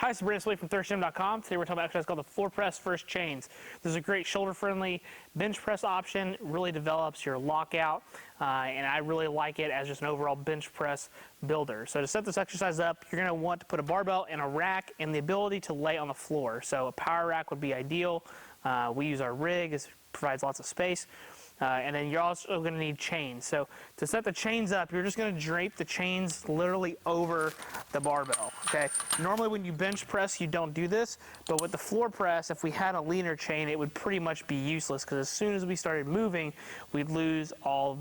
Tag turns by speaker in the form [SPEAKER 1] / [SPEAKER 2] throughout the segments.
[SPEAKER 1] Hi, it's Brandon Slade from ThirstGym.com. Today we're talking about an exercise called the floor press first chains. This is a great shoulder-friendly bench press option. It really develops your lockout, and I really like it as just an overall bench press builder. So to set this exercise up, you're going to want to put a barbell in a rack and the ability to lay on the floor. So a power rack would be ideal. We use our rig. It provides lots of space. And then you're also going to need chains. So to set the chains up, you're just going to drape the chains literally over the barbell, okay? Normally when you bench press, you don't do this, but with the floor press, if we had a leaner chain, it would pretty much be useless because as soon as we started moving, we'd lose all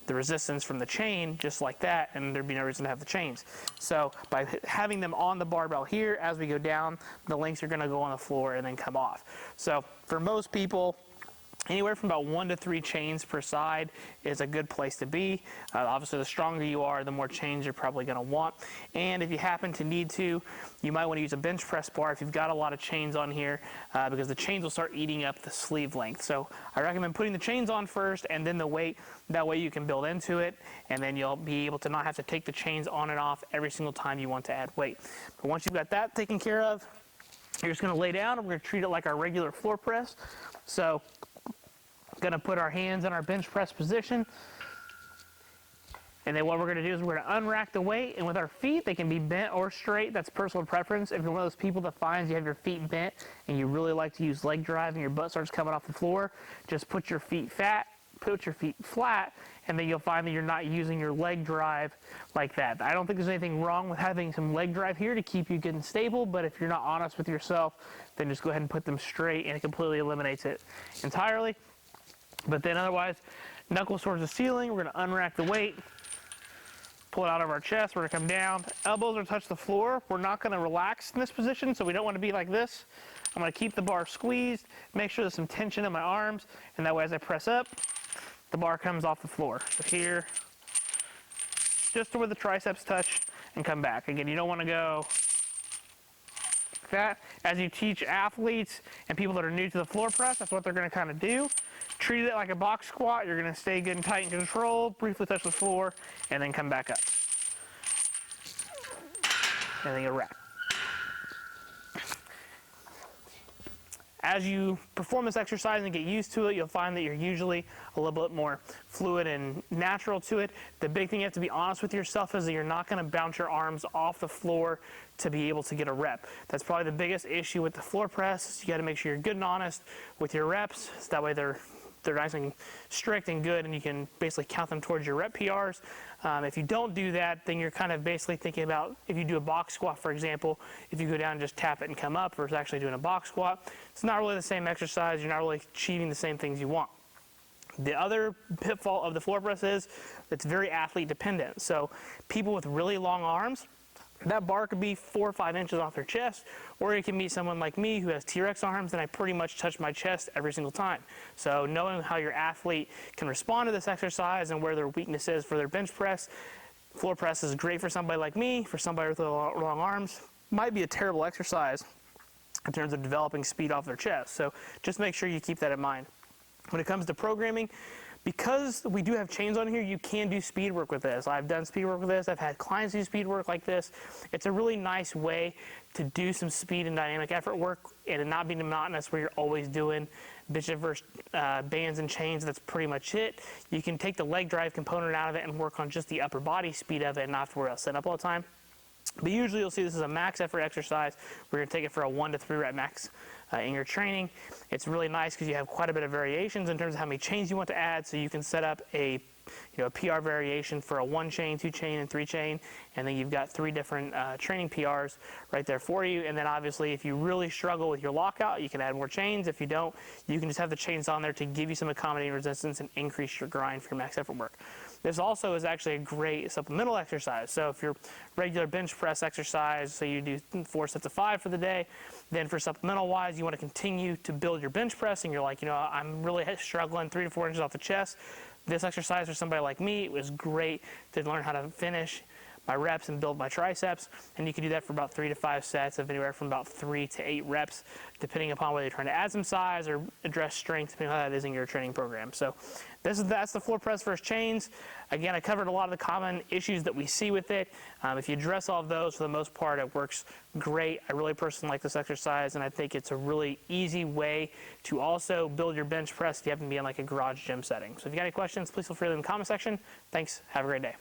[SPEAKER 1] the resistance from the chain just like that, and there'd be no reason to have the chains. So by having them on the barbell here, as we go down, the links are going to go on the floor and then come off. So for most people, anywhere from about 1 to 3 chains per side is a good place to be. Obviously, the stronger you are, the more chains you're probably going to want. And if you happen to need to, you might want to use a bench press bar if you've got a lot of chains on here, because the chains will start eating up the sleeve length. So I recommend putting the chains on first and then the weight. That way you can build into it, and then you'll be able to not have to take the chains on and off every single time you want to add weight. But once you've got that taken care of, you're just going to lay down, and we're going to treat it like our regular floor press. So going to put our hands in our bench press position, and then what we're going to do is we're going to unrack the weight, and with our feet, they can be bent or straight. That's personal preference. If you're one of those people that finds you have your feet bent and you really like to use leg drive and your butt starts coming off the floor, just put your feet flat, and then you'll find that you're not using your leg drive like that. I don't think there's anything wrong with having some leg drive here to keep you good and stable, but if you're not honest with yourself, then just go ahead and put them straight, and it completely eliminates it entirely. But then otherwise, knuckles towards the ceiling, we're going to unrack the weight, pull it out of our chest, we're going to come down, elbows are touch the floor. We're not going to relax in this position, so we don't want to be like this. I'm going to keep the bar squeezed, make sure there's some tension in my arms, and that way as I press up, the bar comes off the floor. So here, just to where the triceps touch, and come back. Again, you don't want to go like that. As you teach athletes and people that are new to the floor press, that's what they're going to kind of do. Treat it like a box squat. You're going to stay good and tight and control, briefly touch the floor, and then come back up. And then you'll rack. As you perform this exercise and get used to it, you'll find that you're usually a little bit more fluid and natural to it. The big thing you have to be honest with yourself is that you're not going to bounce your arms off the floor to be able to get a rep. That's probably the biggest issue with the floor press. You got to make sure you're good and honest with your reps, so that way they're nice and strict and good, and you can basically count them towards your rep PRs. If you don't do that, then you're kind of basically thinking about, if you do a box squat, for example, if you go down and just tap it and come up versus actually doing a box squat, it's not really the same exercise. You're not really achieving the same things you want. The other pitfall of the floor press is it's very athlete dependent. So people with really long arms, that bar could be 4 or 5 inches off their chest, or it can be someone like me who has T-Rex arms and I pretty much touch my chest every single time. So knowing how your athlete can respond to this exercise and where their weakness is for their bench press, floor press is great for somebody like me. For somebody with long arms, might be a terrible exercise in terms of developing speed off their chest. So just make sure you keep that in mind. When it comes to programming, because we do have chains on here, you can do speed work with this. I've done speed work with this. I've had clients do speed work like this. It's a really nice way to do some speed and dynamic effort work and it not be monotonous where you're always doing bench versus bands and chains. That's pretty much it. You can take the leg drive component out of it and work on just the upper body speed of it and not have to worry about setting up all the time. But usually you'll see this is a max effort exercise. We're going to take it for a 1 to 3 rep max in your training. It's really nice because you have quite a bit of variations in terms of how many chains you want to add. So you can set up a PR variation for a 1 chain, 2 chain, and 3 chain, and then you've got 3 different training PRs right there for you. And then obviously if you really struggle with your lockout, you can add more chains. If you don't, you can just have the chains on there to give you some accommodating resistance and increase your grind for your max effort work. This also is actually a great supplemental exercise. So if your regular bench press exercise, say you do 4 sets of 5 for the day, then for supplemental wise, you want to continue to build your bench press and you're like, I'm really struggling 3 to 4 inches off the chest. This exercise for somebody like me, it was great to learn how to finish my reps and build my triceps. And you can do that for about 3 to 5 sets of anywhere from about 3 to 8 reps, depending upon whether you're trying to add some size or address strength, depending on how that is in your training program. So that's the floor press versus chains. Again, I covered a lot of the common issues that we see with it. If you address all of those, for the most part, it works great. I really personally like this exercise, and I think it's a really easy way to also build your bench press if you happen to be in like a garage gym setting. So if you got any questions, please feel free to leave in the comment section. Thanks. Have a great day.